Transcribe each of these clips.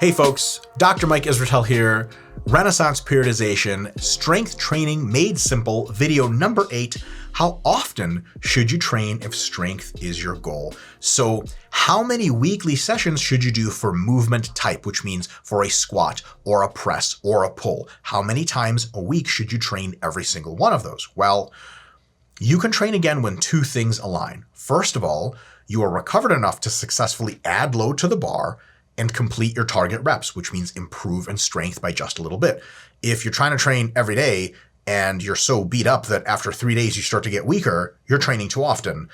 Hey folks, Dr. Mike Israetel here. Renaissance Periodization, Strength Training Made Simple, video number 8. How often should you train if strength is your goal? So how many weekly sessions should you do for movement type, which means for a squat or a press or a pull? How many times a week should you train every single one of those? Well, you can train again when two things align. First of all, you are recovered enough to successfully add load to the bar and complete your target reps, which means improve in strength by just a little bit. If you're trying to train every day and you're so beat up that after 3 days you start to get weaker, you're training too often.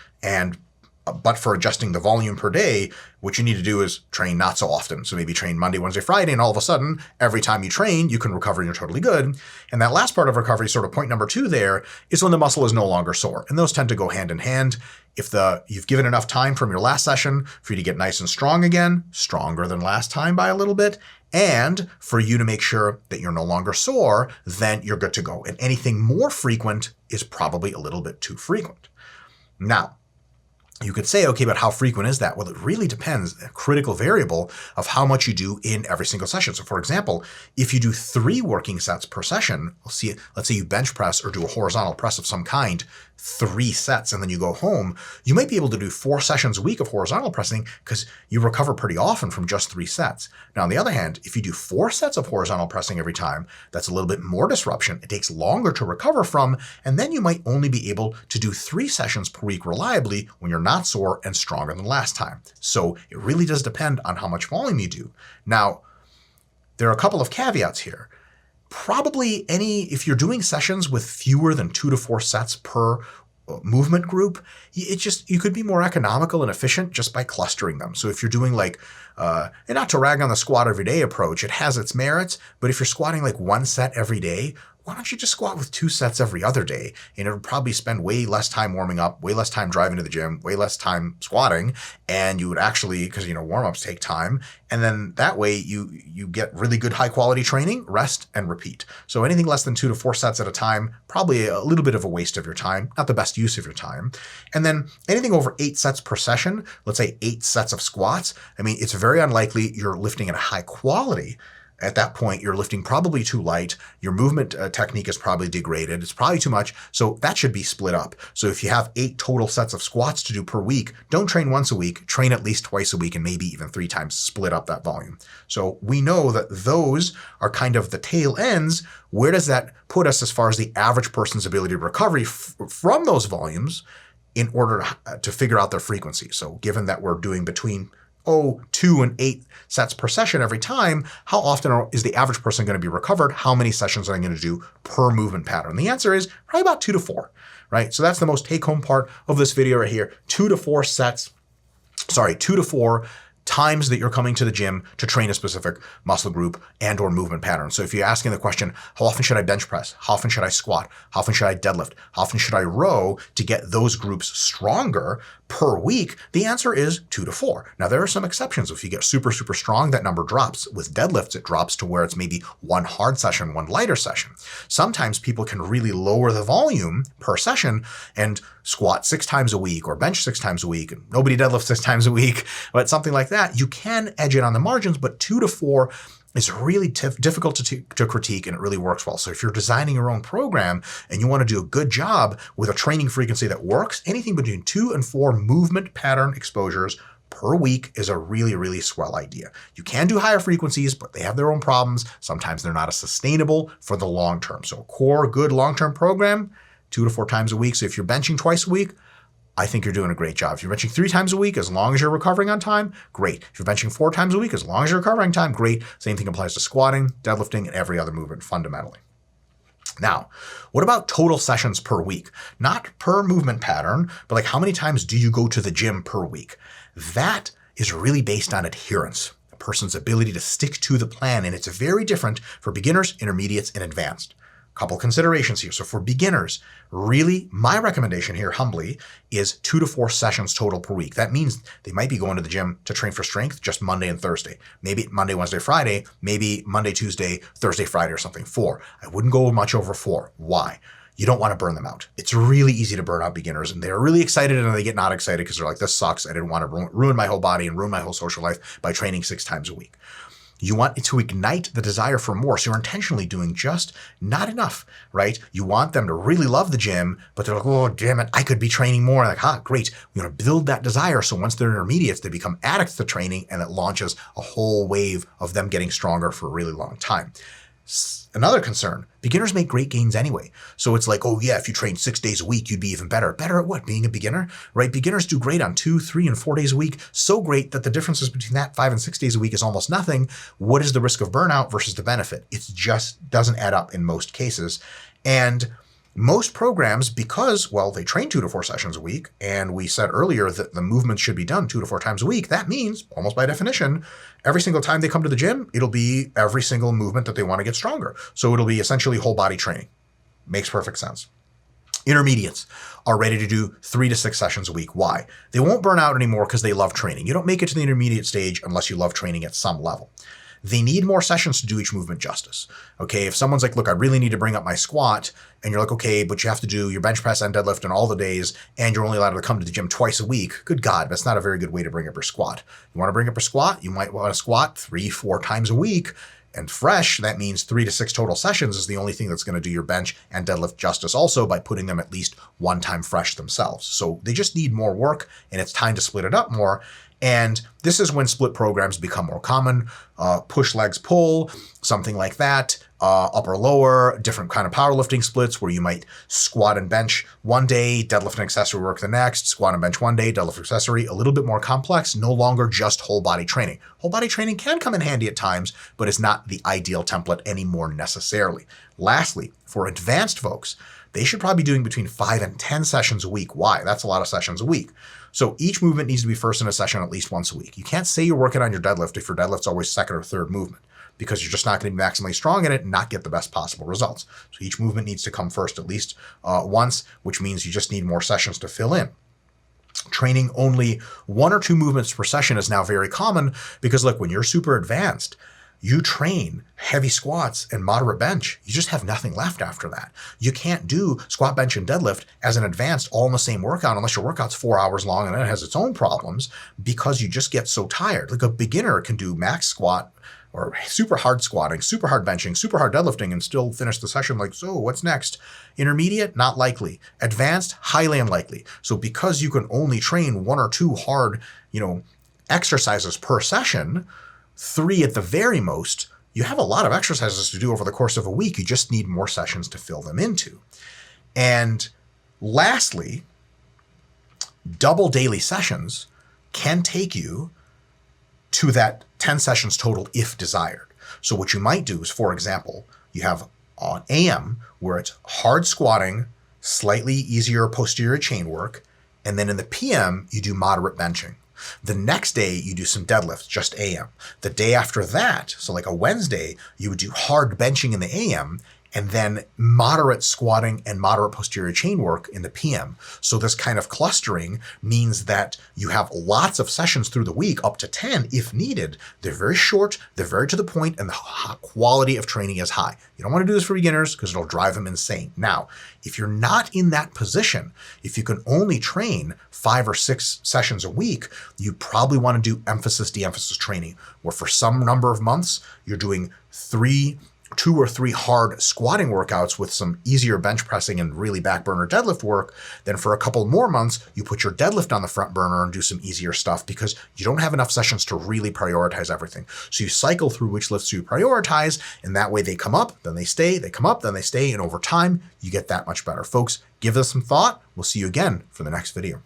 But for adjusting the volume per day, what you need to do is train not so often. So maybe train Monday, Wednesday, Friday, and all of a sudden, every time you train, you can recover and you're totally good. And that last part of recovery, sort of point number 2 there, is when the muscle is no longer sore. And those tend to go hand in hand. If you've given enough time from your last session for you to get nice and strong again, stronger than last time by a little bit, and for you to make sure that you're no longer sore, then you're good to go. And anything more frequent is probably a little bit too frequent. Now, you could say, okay, but how frequent is that? Well, it really depends, a critical variable of how much you do in every single session. So for example, if you do 3 working sets per session, let's say you bench press or do a horizontal press of some kind, 3 sets, and then you go home, you might be able to do 4 sessions a week of horizontal pressing because you recover pretty often from just 3 sets. Now, on the other hand, if you do 4 sets of horizontal pressing every time, that's a little bit more disruption. It takes longer to recover from, and then you might only be able to do 3 sessions per week reliably when you're not sore and stronger than last time. So it really does depend on how much volume you do. Now, there are a couple of caveats here. Probably if you're doing sessions with fewer than 2 to 4 sets per movement group, you could be more economical and efficient just by clustering them. So if you're doing and not to rag on the squat every day approach, it has its merits, but if you're squatting like 1 set every day, why don't you just squat with 2 sets every other day? And it'll probably spend way less time warming up, way less time driving to the gym, way less time squatting. And you would actually, because warm-ups take time. And then that way you get really good high quality training, rest, and repeat. So anything less than 2 to 4 sets at a time, probably a little bit of a waste of your time, not the best use of your time. And then anything over 8 sets per session, let's say 8 sets of squats, it's very unlikely you're lifting at a high quality. At that point, you're lifting probably too light. Your movement technique is probably degraded. It's probably too much. So that should be split up. So if you have 8 total sets of squats to do per week, don't train once a week, train at least twice a week and maybe even 3 times, split up that volume. So we know that those are kind of the tail ends. Where does that put us as far as the average person's ability to recover from those volumes in order to figure out their frequency? So given that we're doing between 2 and 8 sets per session every time, how often is the average person going to be recovered? How many sessions are they going to do per movement pattern? The answer is probably about 2 to 4, right? So that's the most take-home part of this video right here. 2 to 4 times that you're coming to the gym to train a specific muscle group and or movement pattern. So if you're asking the question, how often should I bench press? How often should I squat? How often should I deadlift? How often should I row to get those groups stronger per week? The answer is 2 to 4. Now, there are some exceptions. If you get super, super strong, that number drops. With deadlifts, it drops to where it's maybe 1 hard session, 1 lighter session. Sometimes people can really lower the volume per session and squat 6 times a week or bench 6 times a week. Nobody deadlifts 6 times a week, but something like that. You can edge it on the margins, but 2 to 4 is really difficult to critique, and it really works well. So if you're designing your own program and you want to do a good job with a training frequency that works, anything between 2 and 4 movement pattern exposures per week is a really, really swell idea. You can do higher frequencies, but they have their own problems. Sometimes they're not as sustainable for the long term. So a core, good long-term program, 2 to 4 times a week. So if you're benching twice a week, I think you're doing a great job. If you're benching 3 times a week, as long as you're recovering on time, great. If you're benching 4 times a week, as long as you're recovering on time, great. Same thing applies to squatting, deadlifting, and every other movement fundamentally. Now, what about total sessions per week? Not per movement pattern, but how many times do you go to the gym per week? That is really based on adherence, a person's ability to stick to the plan, and it's very different for beginners, intermediates, and advanced. Couple considerations here. So for beginners, really my recommendation here humbly is 2 to 4 sessions total per week. That means they might be going to the gym to train for strength just Monday and Thursday. Maybe Monday, Wednesday, Friday, maybe Monday, Tuesday, Thursday, Friday or something. 4. I wouldn't go much over 4. Why? You don't want to burn them out. It's really easy to burn out beginners, and they're really excited and they get not excited because they're like, this sucks. I didn't want to ruin my whole body and ruin my whole social life by training 6 times a week. You want to ignite the desire for more. So you're intentionally doing just not enough, right? You want them to really love the gym, but they're like, oh, damn it, I could be training more. Like, great. We're going to build that desire. So once they're intermediates, they become addicts to training, and it launches a whole wave of them getting stronger for a really long time. Another concern, beginners make great gains anyway. So it's like, oh yeah, if you train 6 days a week, you'd be even better. Better at what? Being a beginner, right? Beginners do great on 2, 3, and 4 days a week. So great that the differences between that 5 and 6 days a week is almost nothing. What is the risk of burnout versus the benefit? It just doesn't add up in most cases. And most programs, because, well, they train 2 to 4 sessions a week, and we said earlier that the movement should be done 2 to 4 times a week, that means, almost by definition, every single time they come to the gym, it'll be every single movement that they want to get stronger. So it'll be essentially whole body training. Makes perfect sense. Intermediates are ready to do 3 to 6 sessions a week. Why? They won't burn out anymore because they love training. You don't make it to the intermediate stage unless you love training at some level. They need more sessions to do each movement justice. Okay, if someone's like, look, I really need to bring up my squat, and you're like, okay, but you have to do your bench press and deadlift on all the days, and you're only allowed to come to the gym twice a week. Good God, that's not a very good way to bring up your squat. You want to bring up your squat? You might want to squat 3, 4 times a week. And fresh, that means 3 to 6 total sessions is the only thing that's going to do your bench and deadlift justice, also by putting them at least one time fresh themselves. So they just need more work, and it's time to split it up more. And this is when split programs become more common. Push, legs, pull, something like that. Upper, lower, different kind of powerlifting splits where you might squat and bench one day, deadlift and accessory work the next, squat and bench one day, deadlift accessory, a little bit more complex, no longer just whole body training. Whole body training can come in handy at times, but it's not the ideal template anymore necessarily. Lastly, for advanced folks, they should probably be doing between 5 and 10 sessions a week. Why? That's a lot of sessions a week. So each movement needs to be first in a session at least once a week. You can't say you're working on your deadlift if your deadlift's always second or third movement, because you're just not going to be maximally strong in it and not get the best possible results. So each movement needs to come first at least once, which means you just need more sessions to fill in. Training only 1 or 2 movements per session is now very common because, look, when you're super advanced, you train heavy squats and moderate bench. You just have nothing left after that. You can't do squat, bench, and deadlift as an advanced all in the same workout unless your workout's 4 hours long and then it has its own problems because you just get so tired. Like a beginner can do max squat or super hard squatting, super hard benching, super hard deadlifting and still finish the session like, so what's next? Intermediate, not likely. Advanced, highly unlikely. So because you can only train 1 or 2 hard, exercises per session, 3 at the very most, you have a lot of exercises to do over the course of a week. You just need more sessions to fill them into. And lastly, double daily sessions can take you to that 10 sessions total if desired. So what you might do is, for example, you have on AM where it's hard squatting, slightly easier posterior chain work, and then in the PM, you do moderate benching. The next day, you do some deadlifts, just AM. The day after that, so like a Wednesday, you would do hard benching in the AM and then moderate squatting and moderate posterior chain work in the PM. So this kind of clustering means that you have lots of sessions through the week, up to 10 if needed. They're very short, they're very to the point, and the quality of training is high. You don't want to do this for beginners because it'll drive them insane. Now, if you're not in that position, if you can only train 5 or 6 sessions a week, you probably want to do emphasis, de-emphasis training, where for some number of months, you're doing 2 or 3 hard squatting workouts with some easier bench pressing and really back burner deadlift work. Then for a couple more months, you put your deadlift on the front burner and do some easier stuff because you don't have enough sessions to really prioritize everything. So you cycle through which lifts you prioritize, and that way they come up, then they stay, they come up, then they stay, and over time, you get that much better. Folks, give this some thought. We'll see you again for the next video.